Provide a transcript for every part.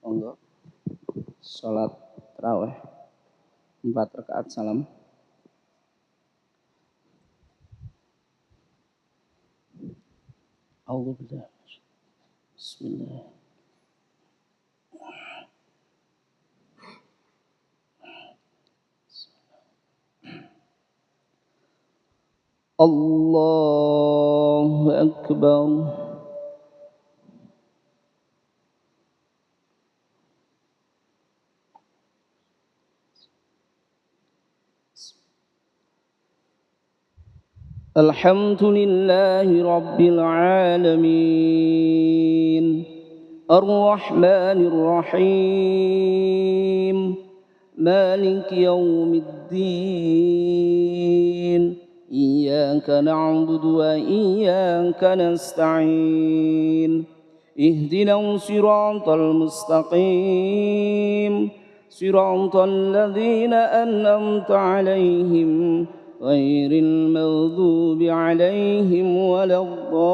Monggo salat tarawih 4 rakaat salam. Alhamdulillah. Bismillah. Allahu Akbar. Alhamdulillahi Rabbil Alamin Ar-Rahmanir Rahim Maliki Yawmiddin Iyyaka na'budu wa iyyaka nasta'in Ihdinas siratal mustaqim Siratal ladzina an'amta 'alaihim غير المغضوب عليهم ولا الضالين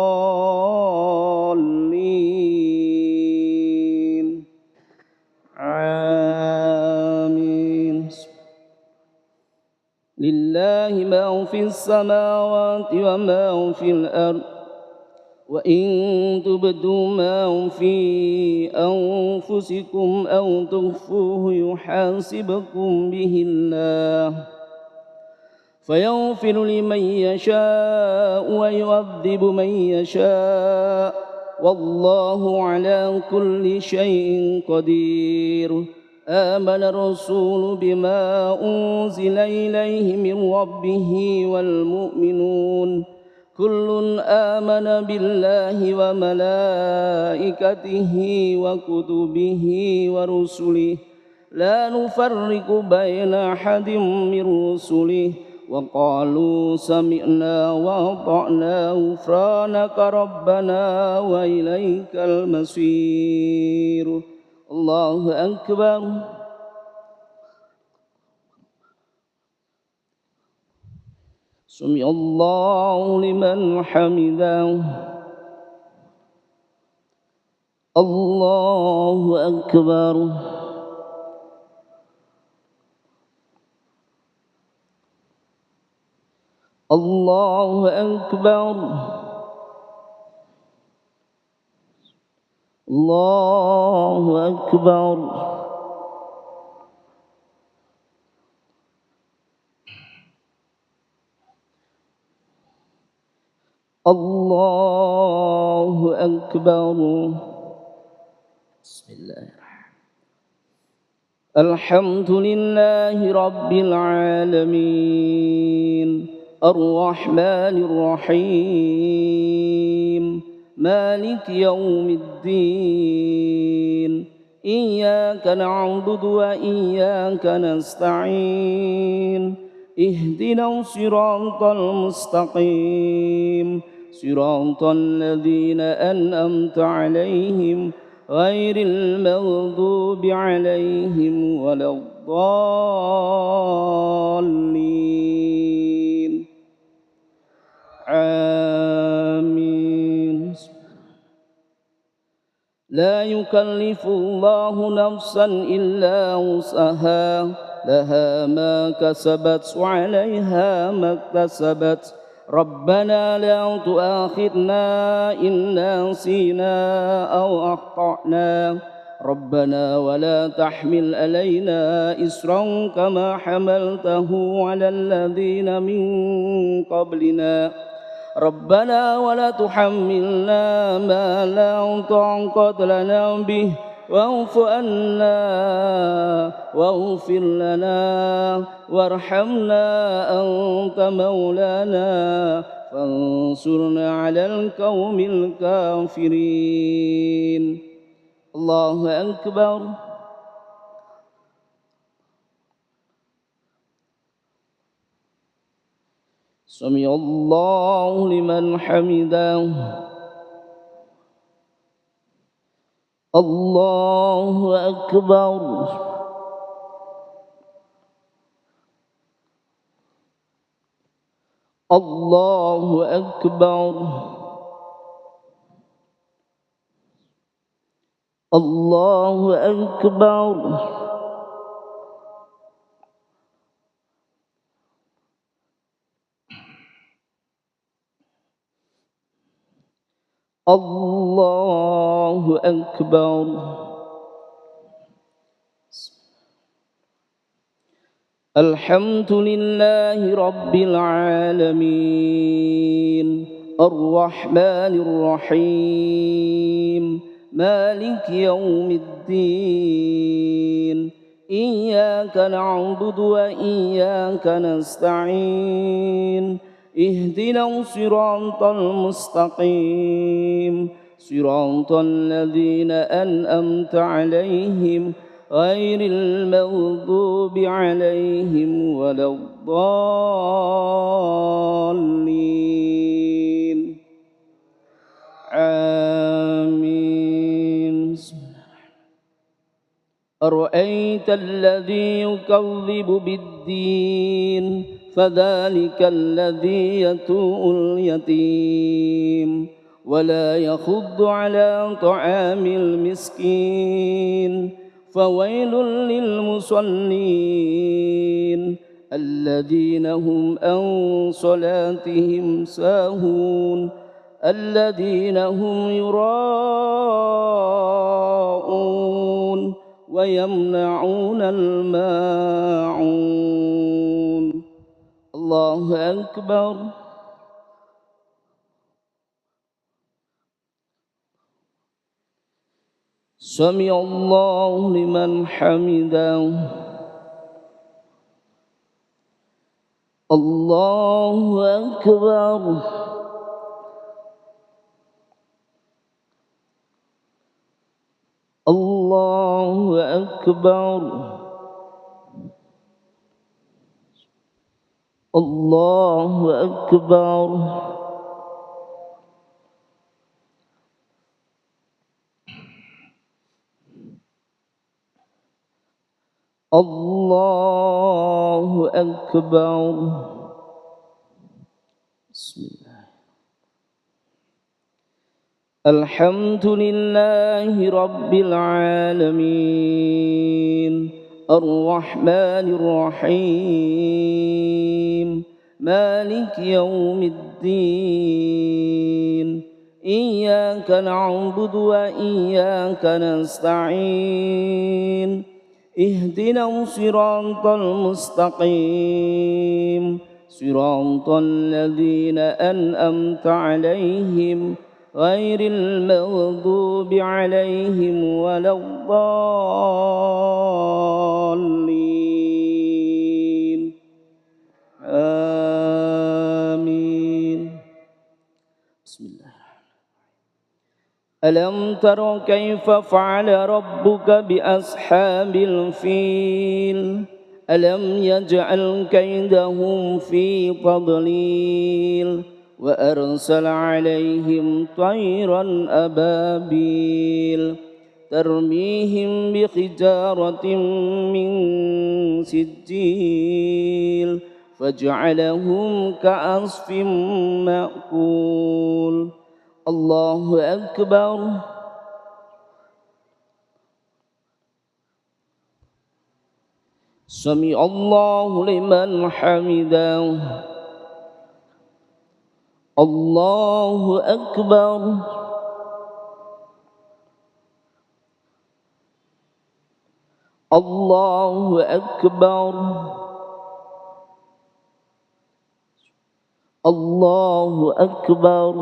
آمين لله ما في السماوات وما في الأرض وإن تبدوا ما في أنفسكم أو تخفوه يحاسبكم به الله فيغفر لمن يشاء ويعذب من يشاء والله على كل شيء قدير آمن الرسول بما أنزل إليه من ربه والمؤمنون كل آمن بالله وملائكته وكتبه ورسله لا نفرق بين أحد من رسله وقالوا سمعنا وأطعنا غفرانك ربنا وإليك المصير الله أكبر سمع الله لمن حمده الله أكبر الله أكبر الله أكبر الله أكبر بسم الله الحمد لله رب العالمين الرحمن الرحيم مالك يوم الدين إياك نعبد وإياك نستعين اهدنا الصراط المستقيم صراط الذين أنعمت عليهم غير المغضوب عليهم ولا الضالين آمين لا يكلف الله نفسا إلا وسعها لها ما كسبت وعليها ما اكتسبت ربنا لا تؤاخذنا إن نسينا أو أخطأنا ربنا ولا تحمل علينا إصرا كما حملته على الذين من قبلنا ربنا ولا تحملنا ما لا طاقة لنا به واعف عنا واغفر لنا وارحمنا أنت مولانا فانصرنا على القوم الكافرين الله أكبر سمع الله لمن حمده الله أكبر الله أكبر الله أكبر الله أكبر. الحمد لله رب العالمين الرحمن الرحيم مالك يوم الدين إياك نعبد وإياك نستعين اهدنا الصراط المستقيم صراط الذين أنعمت عليهم غير المغضوب عليهم ولا الضالين آمين. أرأيت الذي يكذب بالدين فذلك الذي يدعو اليتيم ولا يحض على طعام المسكين فويل للمصلين الذين هم عن صلاتهم ساهون الذين هم يراءون ويمنعون الماعون. الله أكبر. سمع الله لمن حمده. الله أكبر. الله أكبر. الله أكبر. الله أكبر. بسم الله. الحمد لله رب العالمين الرحمن الرحيم مالك يوم الدين إياك نعبد وإياك نستعين اهدنا الصراط المستقيم صراط الذين أنعمت عليهم غير المغضوب عليهم ولا الضالين آمين. بسم الله. ألم تر كيف فعل ربك بأصحاب الفيل ألم يجعل كيدهم في تضليل وأرسل عليهم طيرا أبابيل ترميهم بحجارة من سجيل فجعلهم كعصف مأكول. الله أكبر. سمع الله لمن حمده. الله أكبر. الله أكبر. الله أكبر.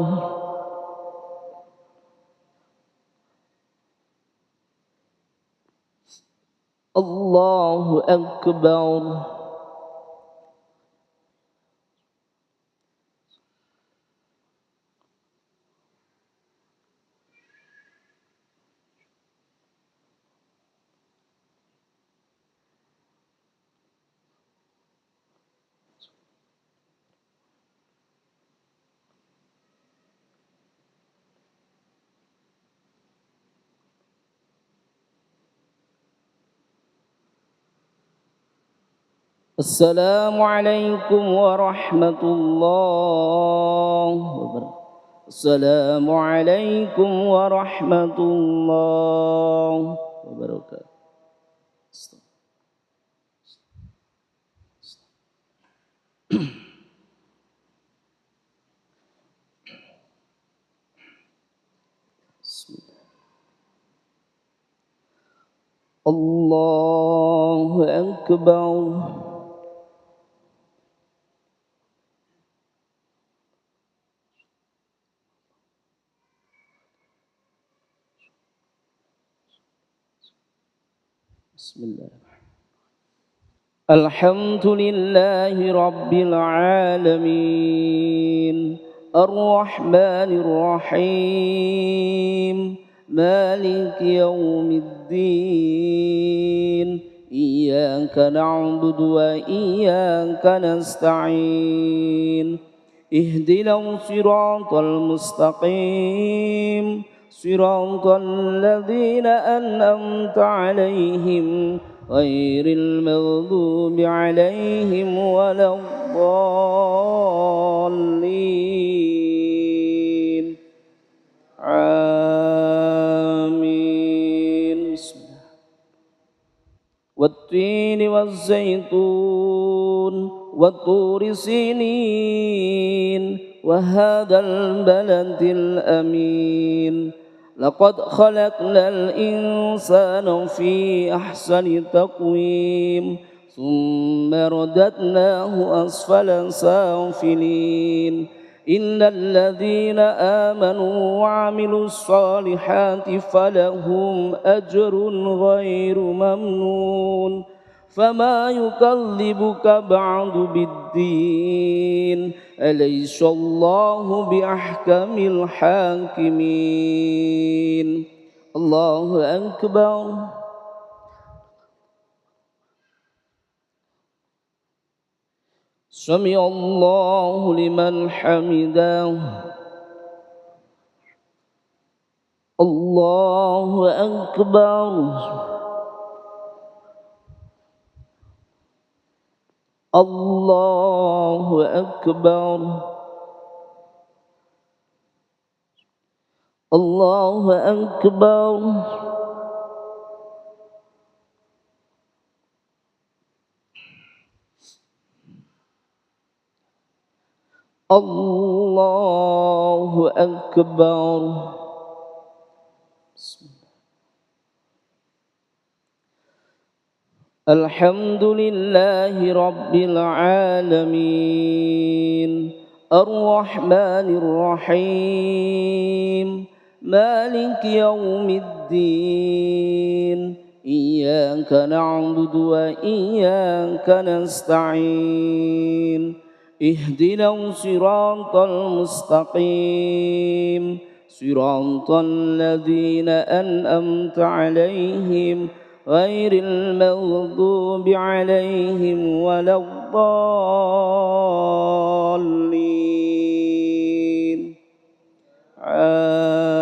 الله أكبر. السلام عليكم ورحمة الله وبركاته. السلام عليكم ورحمة الله وبركاته. بسم الله. الله أكبر. بسم الله. الحمد لله رب العالمين الرحمن الرحيم مالك يوم الدين إياك نعبد وإياك نستعين اهدنا الصراط المستقيم صراط الذين أنعمت عليهم غير المغضوب عليهم ولا الضالين آمين. والتين والزيتون والطور سينين وهذا البلد الأمين لقد خلقنا الإنسان في أحسن تقويم ثم رددناه أسفل سافلين إن الذين آمنوا وعملوا الصالحات فلهم أجر غير ممنون فما يكذبك بعد بالدين أليس الله بأحكم الحاكمين. الله أكبر. سمع الله لمن حمده. الله أكبر. الله أكبر. الله أكبر. الله أكبر. الحمد لله رب العالمين الرحمن الرحيم مالك يوم الدين إياك نعبد وإياك نستعين اهدنا الصراط المستقيم صراط الذين أنعمت عليهم غير المغضوب عليهم ولا الضالين آمين.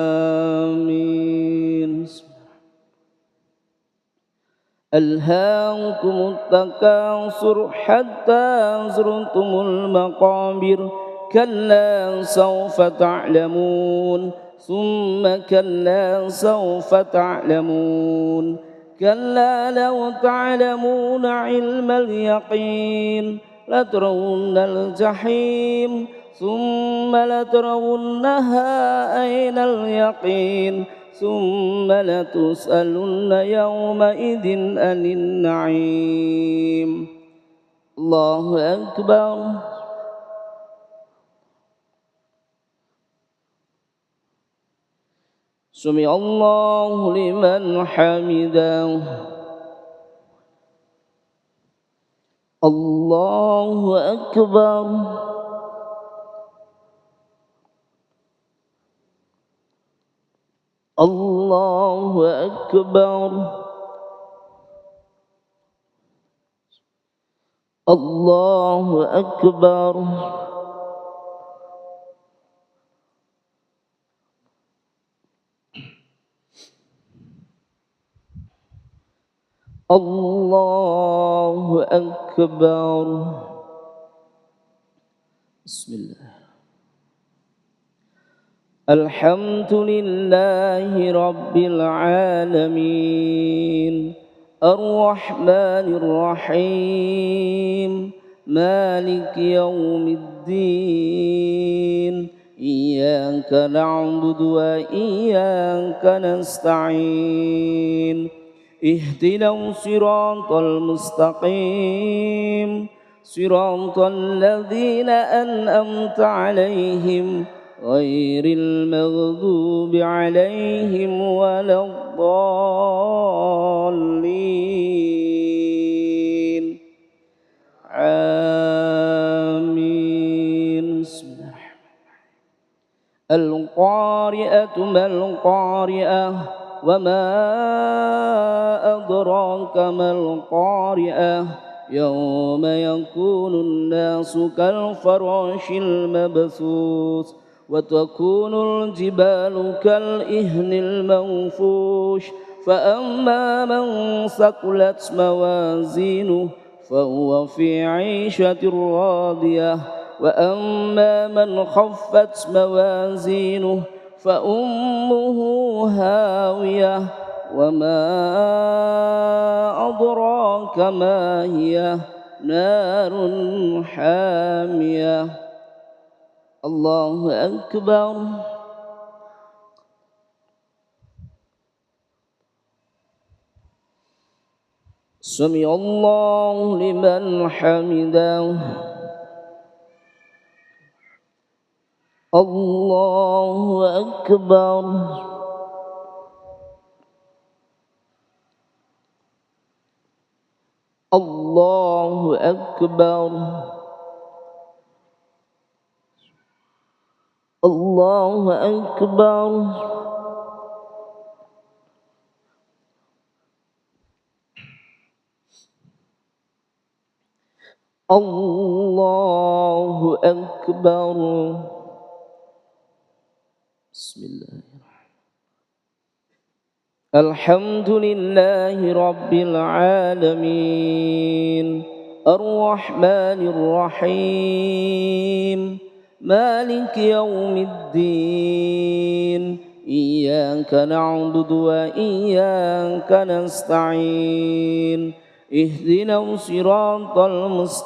ألهاكم التكاثر حتى زرتم المقابر كلا سوف تعلمون ثم كلا سوف تعلمون كلا لو تعلمون علم اليقين لترون الجحيم ثم لترونها عين اليقين ثم لتسألن يومئذ عن النعيم. الله أكبر. سمع الله لمن حمده. الله أكبر. الله أكبر. الله أكبر. الله أكبر. بسم الله. الحمد لله رب العالمين الرحمن الرحيم مالك يوم الدين إياك نعبد وإياك نستعين اهدنا الصراط المستقيم صراط الذين أنعمت عليهم غير المغضوب عليهم ولا الضالين آمين. بسم الله الرحمن الرحيم. القارئة ما القارئة وما أدراك ما القارئة يوم يكون الناس كالفراش المبثوث وتكون الجبال كالإهن المنفوش فأما من ثقلت موازينه فهو في عيشة راضية وأما من خفت موازينه فأمه هاوية وما أدراك ما هي نار حامية. الله أكبر. سمع الله لمن حمده. الله أكبر. الله أكبر. الله أكبر. الله أكبر. بسم الله. الحمد لله رب العالمين الرحمن الرحيم مالك يوم الدين إياك نعبد وإياك نستعين اهدنا الصراط المستقيم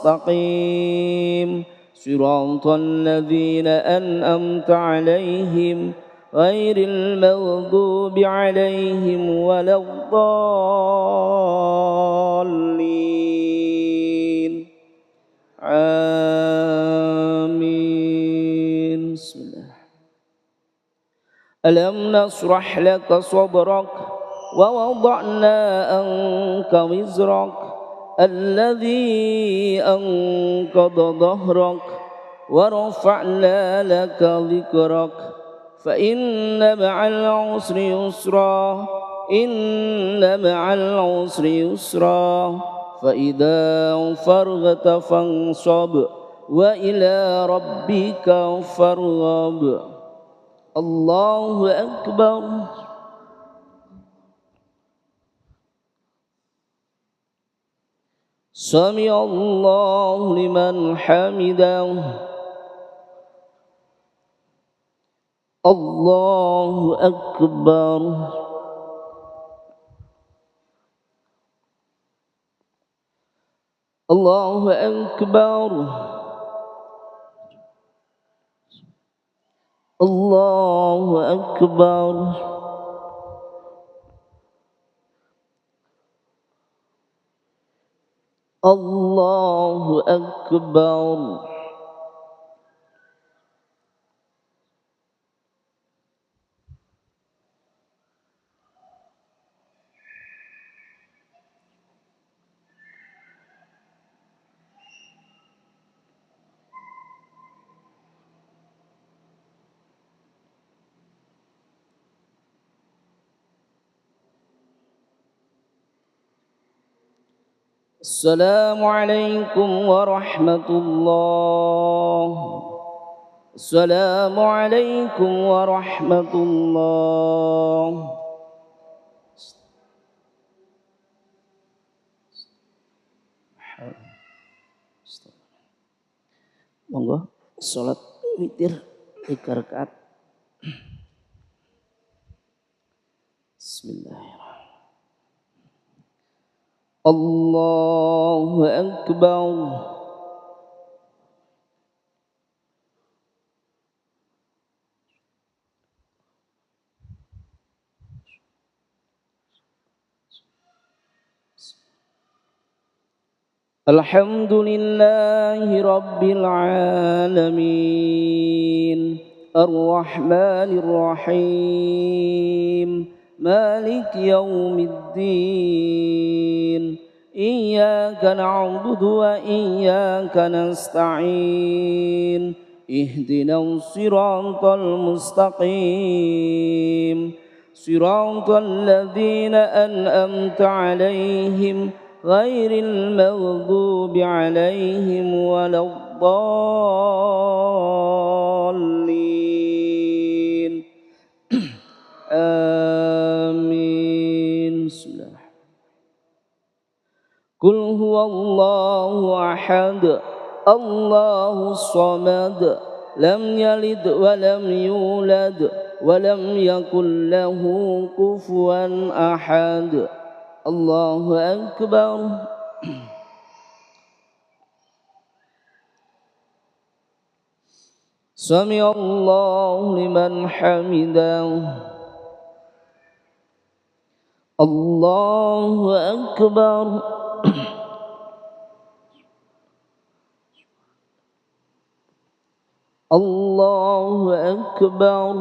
صراط الذين أنعمت عليهم غير المغضوب عليهم ولا الضالين آمين. بسم الله. ألم نشرح لك صدرك ووضعنا عنك وزرك الذي أنقض ظهرك ورفعنا لك ذكرك فإن مع العسر يسرا إن مع العسر يسرا فإذا فرغت فانصب وإلى ربك فارغب. الله أكبر. سمع الله لمن حمده. الله أكبر. الله أكبر. الله أكبر. الله أكبر. السلام عليكم ورحمة الله. السلام عليكم ورحمة الله. Monggo salat witir 3 rakaat. Bismillahirrahmanirrahim. Allahu akbar. Alhamdulillahi rabbil alamin. Ar-Rahmanir Rahim. Malik yaumiddin. Iyyaka na'budu wa iyyaka nasta'in. Ihdinas siratal mustaqim. Siratal ladzina an'amta 'alaihim ghairil maghdubi 'alaihim waladdallin. Amin. Bismillah. Qul huwallahu ahad, Allahus samad, lam yalid wa lam yulad wa lam yakul lahu kufuwan ahad. Allahu akbar. Sami'allahu liman hamidah. Allahu akbar. Allahu akbar.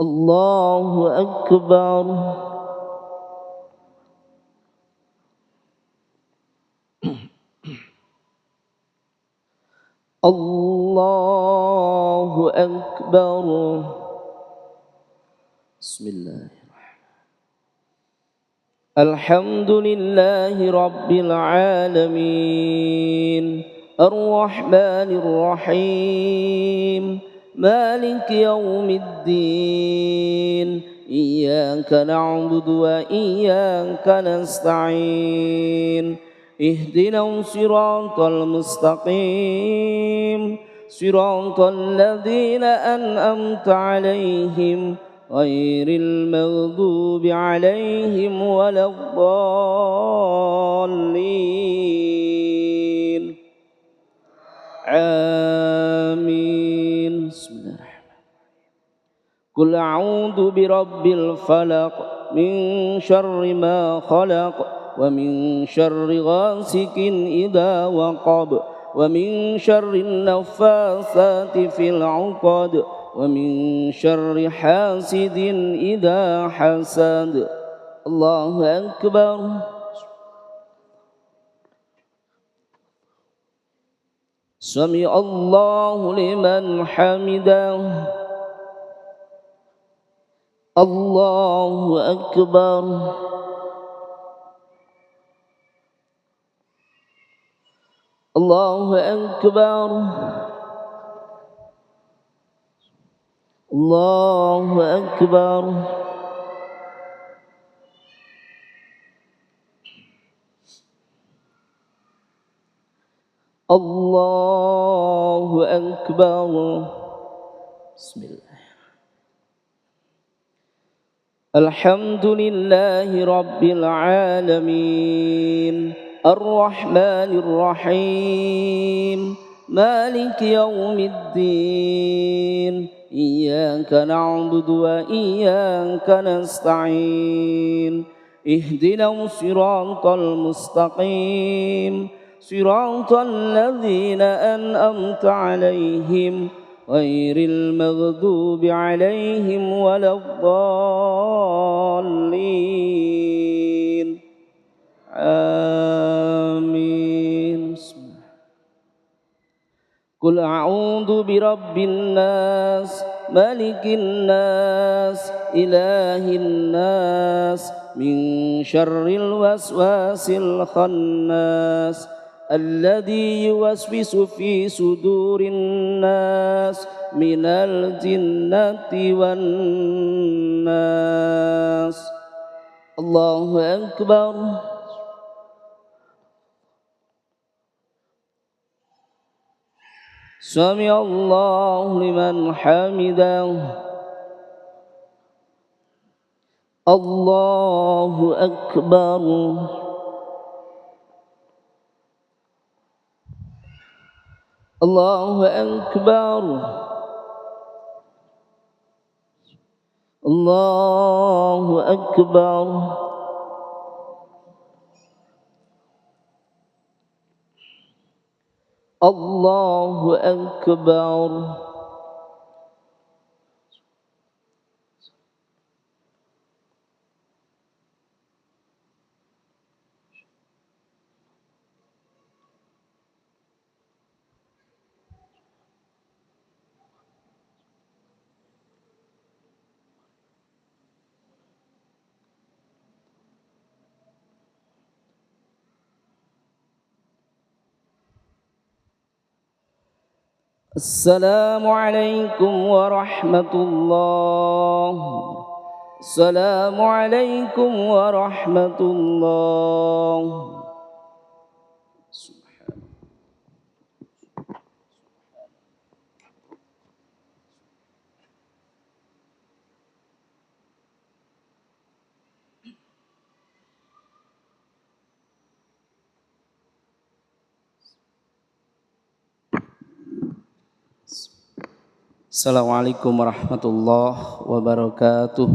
Allahu akbar. Allahu akbar. Bismillahirrahmanirrahim. Alhamdulillahi rabbil alamin. Ar-Rahmanir Rahim. Malik yaumiddin. Iyyaka na'budu wa iyyaka nasta'in. Ihdinas siratal mustaqim. Siratal ladzina an'amta 'alaihim ghairil maghdubi 'alaihim waladdallin. Amin. Bismillahirrahmanirrahim. Qul a'udzu birabbil falaq min syarri ma khalaq wa min syarri ghasikin idza waqab wa min syarri naffasati fil 'uqad wa min syarri hasidin idza hasad. Allahu akbar. Sami'allahu liman hamidah. Allahu akbar. Allahu akbar. Allahu akbar. Allahu akbar. Bismillah. Alhamdulillahi rabbil alamin. Ar-Rahmanir Rahim. Malik yaumiddin. Iyyaka na'budu wa iyyaka nasta'in. Ihdinas siratal mustaqim. Siratal ladzina an'amta 'alaihim ghairil maghdubi 'alaihim waladdallin. Amin. Qul a'udzu birabbin nas, malikin nas, ilahin nas, min syarril waswasil khannas, alladzi yuwaswisu fi sudurin nas, minal jinnati wan nas. الله أكبر سمع الله لمن حمده الله أكبر الله أكبر الله أكبر الله أكبر السلام عليكم ورحمة الله السلام عليكم ورحمة الله Assalamualaikum warahmatullahi wabarakatuh.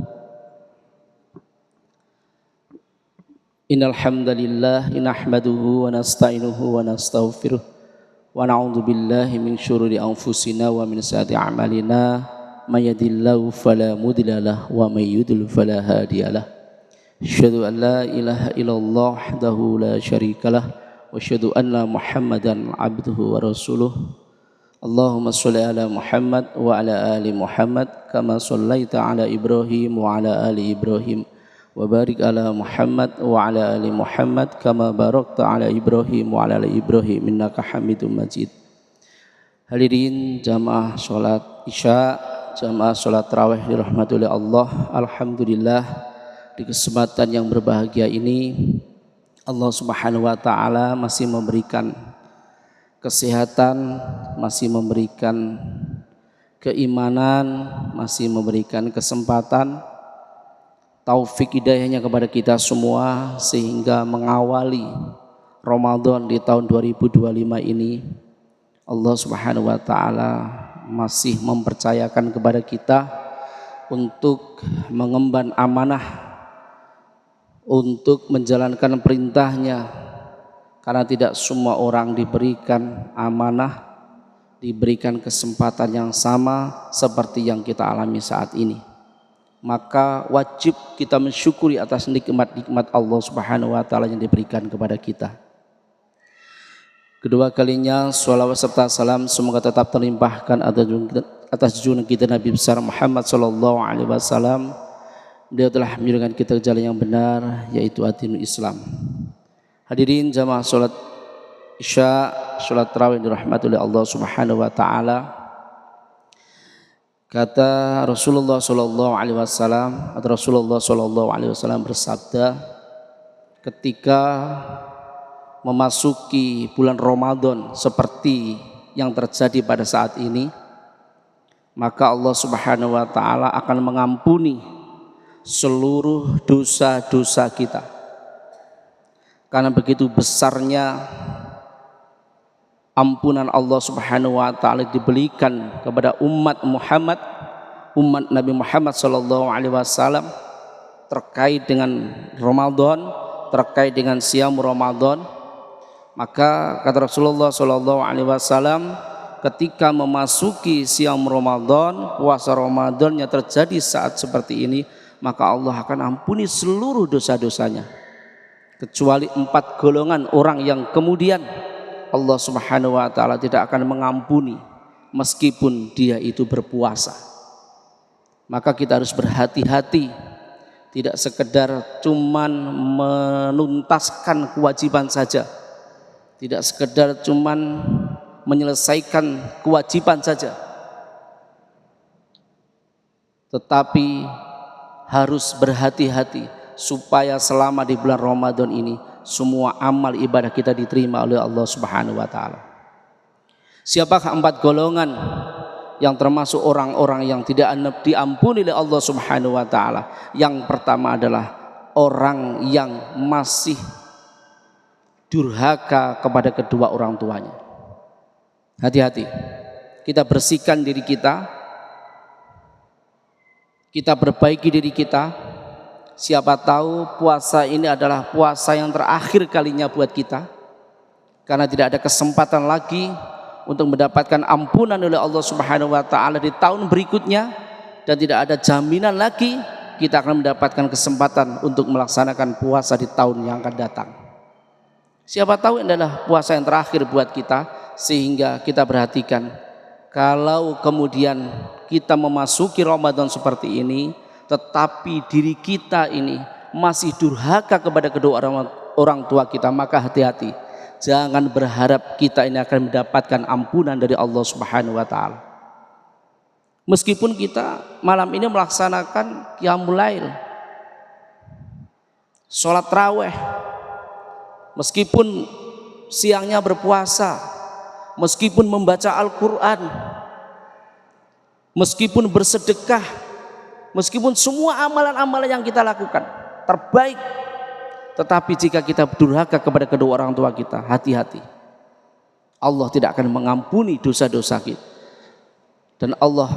Innal hamdalillah nahmaduhu wa nasta'inuhu wa nastaghfiruh wa na'udzu billahi min syururi anfusina wa min sayyiati a'malina may yahdihillahu fala mudilla lahu wa may yudlil fala hadiyalah. Asyhadu an la ilaha illallah wahdahu la syarikalah wa asyhadu anna Muhammadan abduhu wa rasuluh. Allahumma sholli ala Muhammad wa ala ali Muhammad kama shallaita ala Ibrahim wa ala ali Ibrahim wa barik ala Muhammad wa ala ali Muhammad kama barakta ala Ibrahim wa ala ali Ibrahim innaka Hamidum Majid. Hadirin jamaah salat Isya, jamaah salat tarawih dirahmati oleh Allah. Alhamdulillah, di kesempatan yang berbahagia ini Allah Subhanahu wa taala masih memberikan kesehatan, masih memberikan keimanan, masih memberikan kesempatan, taufik hidayahnya kepada kita semua sehingga mengawali Ramadan di tahun 2025 ini Allah Subhanahu wa taala masih mempercayakan kepada kita untuk mengemban amanah, untuk menjalankan perintahnya. Karena tidak semua orang diberikan amanah, diberikan kesempatan yang sama seperti yang kita alami saat ini. Maka wajib kita mensyukuri atas nikmat-nikmat Allah Subhanahu wa taala yang diberikan kepada kita. Kedua kalinya shalawat serta salam semoga tetap terlimpahkan atas junjungan kita Nabi besar Muhammad sallallahu alaihi wasallam. Dia telah menunjukkan kita jalan yang benar, yaitu ad-dinul Islam. Hadirin jamaah salat Isya, salat tarawih dirahmati oleh Allah Subhanahu wa taala. Kata Rasulullah sallallahu alaihi wasallam, bersabda, ketika memasuki bulan Ramadan seperti yang terjadi pada saat ini, maka Allah Subhanahu wa taala akan mengampuni seluruh dosa-dosa kita. Karena begitu besarnya ampunan Allah Subhanahu wa taala diberikan kepada umat Muhammad, umat Nabi Muhammad sallallahu alaihi wasallam terkait dengan Ramadan, terkait dengan siam Ramadan. Maka kata Rasulullah sallallahu alaihi wasallam, ketika memasuki siam Ramadan, puasa Ramadannya terjadi saat seperti ini, maka Allah akan ampuni seluruh dosa-dosanya. Kecuali 4 golongan orang yang kemudian Allah Subhanahu wa taala tidak akan mengampuni meskipun dia itu berpuasa. Maka kita harus berhati-hati, tidak sekedar cuman menuntaskan kewajiban saja, tidak sekedar cuman menyelesaikan kewajiban saja, tetapi harus berhati-hati supaya selama di bulan Ramadan ini semua amal ibadah kita diterima oleh Allah Subhanahu wa taala. Siapakah 4 golongan yang termasuk orang-orang yang tidak diampuni oleh Allah Subhanahu wa taala? Yang pertama adalah orang yang masih durhaka kepada kedua orang tuanya. Hati-hati. Kita bersihkan diri kita. Kita perbaiki diri kita. Siapa tahu puasa ini adalah puasa yang terakhir kalinya buat kita. Karena tidak ada kesempatan lagi untuk mendapatkan ampunan oleh Allah Subhanahu wa taala di tahun berikutnya, dan tidak ada jaminan lagi kita akan mendapatkan kesempatan untuk melaksanakan puasa di tahun yang akan datang. Siapa tahu ini adalah puasa yang terakhir buat kita, sehingga kita perhatikan kalau kemudian kita memasuki Ramadan seperti ini tetapi diri kita ini masih durhaka kepada kedua orang tua kita, maka hati-hati. Jangan berharap kita ini akan mendapatkan ampunan dari Allah Subhanahu wa taala. Meskipun kita malam ini melaksanakan qiyamul lail, sholat tarawih, meskipun siangnya berpuasa, meskipun membaca Al-Quran, meskipun bersedekah, meskipun semua amalan-amalan yang kita lakukan terbaik, tetapi jika kita durhaka kepada kedua orang tua kita, hati-hati. Allah tidak akan mengampuni dosa-dosa kita. Dan Allah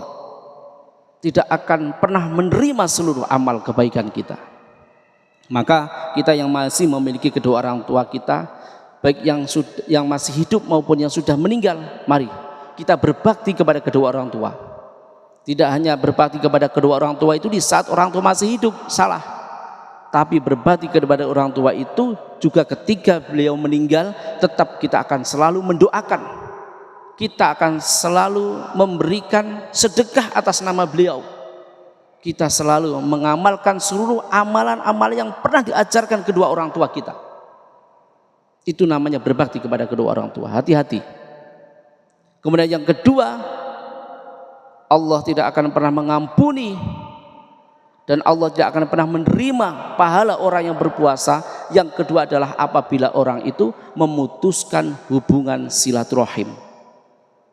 tidak akan pernah menerima seluruh amal kebaikan kita. Maka kita yang masih memiliki kedua orang tua kita, baik yang masih hidup maupun yang sudah meninggal, mari kita berbakti kepada kedua orang tua. Tidak hanya berbakti kepada kedua orang tua itu di saat orang tua masih hidup, salah. Tapi berbakti kepada orang tua itu juga ketika beliau meninggal, tetap kita akan selalu mendoakan. Kita akan selalu memberikan sedekah atas nama beliau. Kita selalu mengamalkan seluruh amalan-amalan yang pernah diajarkan kedua orang tua kita. Itu namanya berbakti kepada kedua orang tua. Hati-hati. Kemudian yang kedua, Allah tidak akan pernah mengampuni dan Allah tidak akan pernah menerima pahala orang yang berpuasa. Yang kedua adalah apabila orang itu memutuskan hubungan silaturahim.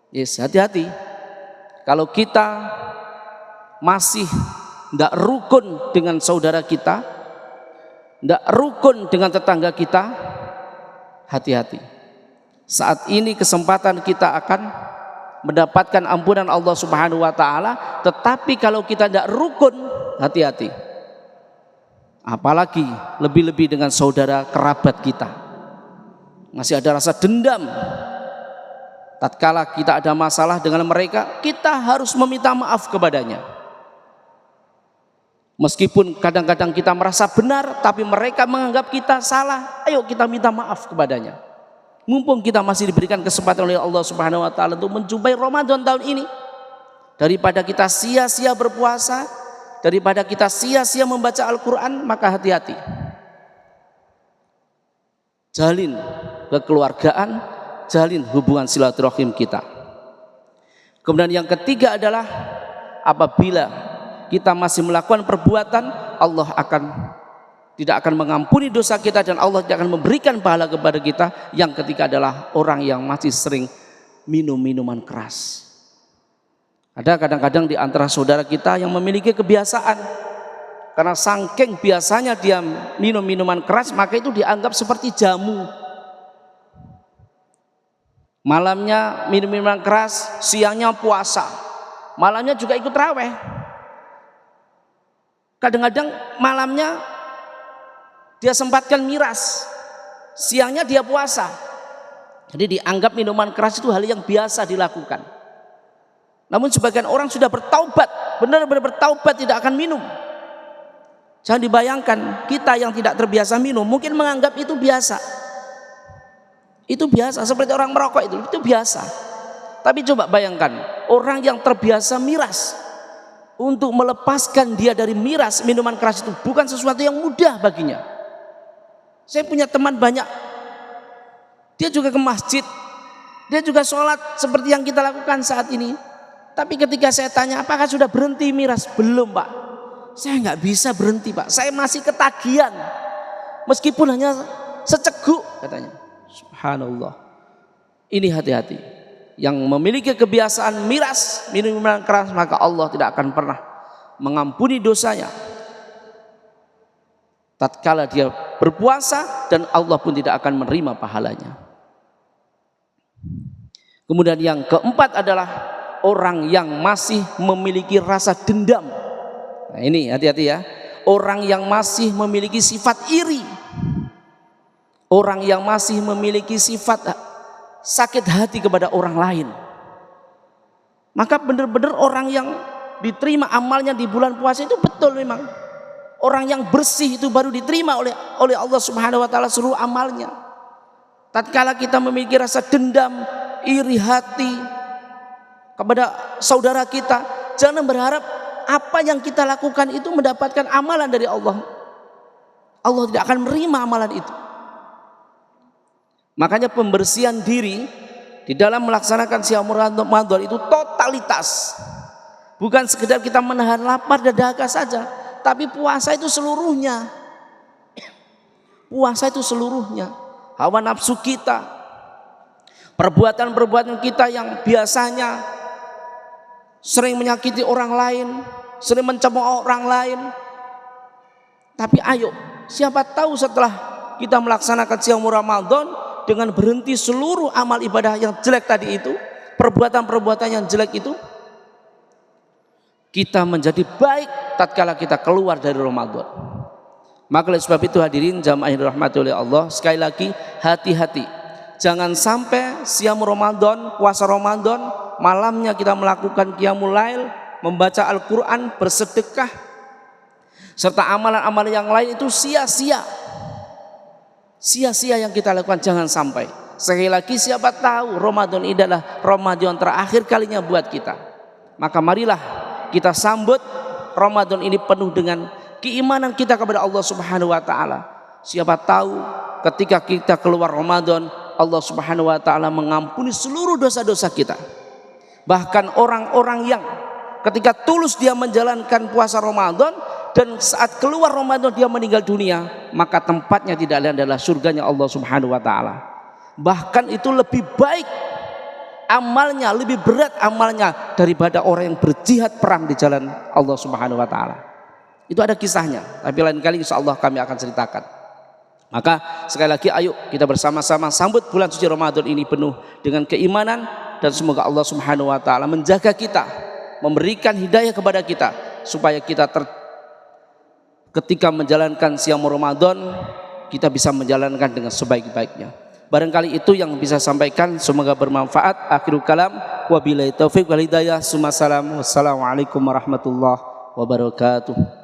Yes, hati-hati. Kalau kita masih tidak rukun dengan saudara kita, tidak rukun dengan tetangga kita, hati-hati. Saat ini kesempatan kita akan mendapatkan ampunan Allah Subhanahu wa taala, tetapi kalau kita tidak rukun, hati-hati. Apalagi lebih-lebih dengan saudara kerabat kita, masih ada rasa dendam. Tatkala kita ada masalah dengan mereka, kita harus meminta maaf kepadanya. Meskipun kadang-kadang kita merasa benar, tapi mereka menganggap kita salah, ayo kita minta maaf kepadanya. Mumpung kita masih diberikan kesempatan oleh Allah Subhanahu wa taala untuk menjumpai Ramadan tahun ini, daripada kita sia-sia berpuasa, daripada kita sia-sia membaca Al-Quran, maka hati-hati. Jalin kekeluargaan, jalin hubungan silaturahim kita. Kemudian yang ketiga adalah apabila kita masih melakukan perbuatan, Allah tidak akan mengampuni dosa kita dan Allah tidak akan memberikan pahala kepada kita. Yang ketiga adalah orang yang masih sering minum minuman keras. Ada kadang-kadang di antara saudara kita yang memiliki kebiasaan, karena saking biasanya dia minum minuman keras, maka itu dianggap seperti jamu. Malamnya minum minuman keras, siangnya puasa, malamnya juga ikut raweh. Kadang-kadang malamnya dia sempatkan miras, siangnya dia puasa. Jadi dianggap minuman keras itu hal yang biasa dilakukan. Namun sebagian orang sudah bertaubat, benar-benar bertaubat tidak akan minum. Jangan dibayangkan kita yang tidak terbiasa minum mungkin menganggap itu biasa. Itu biasa, seperti orang merokok itu biasa. Tapi coba bayangkan orang yang terbiasa miras, untuk melepaskan dia dari miras minuman keras itu bukan sesuatu yang mudah baginya. Saya punya teman banyak, dia juga ke masjid, dia juga sholat seperti yang kita lakukan saat ini. Tapi ketika saya tanya apakah sudah berhenti miras, belum Pak. saya nggak bisa berhenti Pak, saya masih ketagihan meskipun hanya seceguk katanya. Subhanallah. Ini hati-hati. Yang memiliki kebiasaan miras, minuman keras, maka Allah tidak akan pernah mengampuni dosanya tatkala dia berpuasa, dan Allah pun tidak akan menerima pahalanya. Kemudian yang keempat adalah orang yang masih memiliki rasa dendam. Nah ini hati-hati ya, orang yang masih memiliki sifat iri, orang yang masih memiliki sifat sakit hati kepada orang lain, maka benar-benar orang yang diterima amalnya di bulan puasa itu betul memang orang yang bersih itu baru diterima oleh Allah Subhanahu wa taala seluruh amalnya. Tatkala kita memiliki rasa dendam, iri hati kepada saudara kita, jangan berharap apa yang kita lakukan itu mendapatkan amalan dari Allah. Allah tidak akan menerima amalan itu. Makanya pembersihan diri di dalam melaksanakan siam Ramadan itu totalitas. Bukan sekedar kita menahan lapar dan dahaga saja, tapi puasa itu seluruhnya. Puasa itu seluruhnya. Hawa nafsu kita, perbuatan-perbuatan kita yang biasanya sering menyakiti orang lain, sering mencemooh orang lain. Tapi ayo, siapa tahu setelah kita melaksanakan siam Ramadan, dengan berhenti seluruh amal ibadah yang jelek tadi itu, perbuatan-perbuatan yang jelek itu, kita menjadi baik tatkala kita keluar dari Ramadan. Maka oleh sebab itu hadirin jamaah yang dirahmati oleh Allah, sekali lagi hati-hati, jangan sampai siam Ramadan, puasa Ramadan, malamnya kita melakukan qiyamul lail, membaca Al-Quran, bersedekah, serta amalan-amalan yang lain itu sia-sia. Sia-sia yang kita lakukan, jangan sampai. Sekali lagi, siapa tahu Ramadan ini adalah Ramadan terakhir kalinya buat kita. Maka marilah kita sambut Ramadan ini penuh dengan keimanan kita kepada Allah Subhanahu wa taala. Siapa tahu ketika kita keluar Ramadan, Allah Subhanahu wa taala mengampuni seluruh dosa-dosa kita. Bahkan orang-orang yang ketika tulus dia menjalankan puasa Ramadan, dan saat keluar Ramadan dia meninggal dunia, maka tempatnya tidak lain adalah surganya Allah Subhanahu wa taala. Bahkan itu lebih baik amalnya, lebih berat amalnya daripada orang yang berjihad perang di jalan Allah Subhanahu wa taala. Itu ada kisahnya, tapi lain kali insya Allah kami akan ceritakan. Maka sekali lagi ayo kita bersama-sama sambut bulan suci Ramadan ini penuh dengan keimanan, dan semoga Allah Subhanahu wa taala menjaga kita, memberikan hidayah kepada kita supaya kita ketika menjalankan siam Ramadan kita bisa menjalankan dengan sebaik-baiknya. Barangkali itu yang bisa sampaikan, semoga bermanfaat. Akhirul kalam, wabillahi taufiq wal hidayah. Wassalamualaikum warahmatullahi wabarakatuh.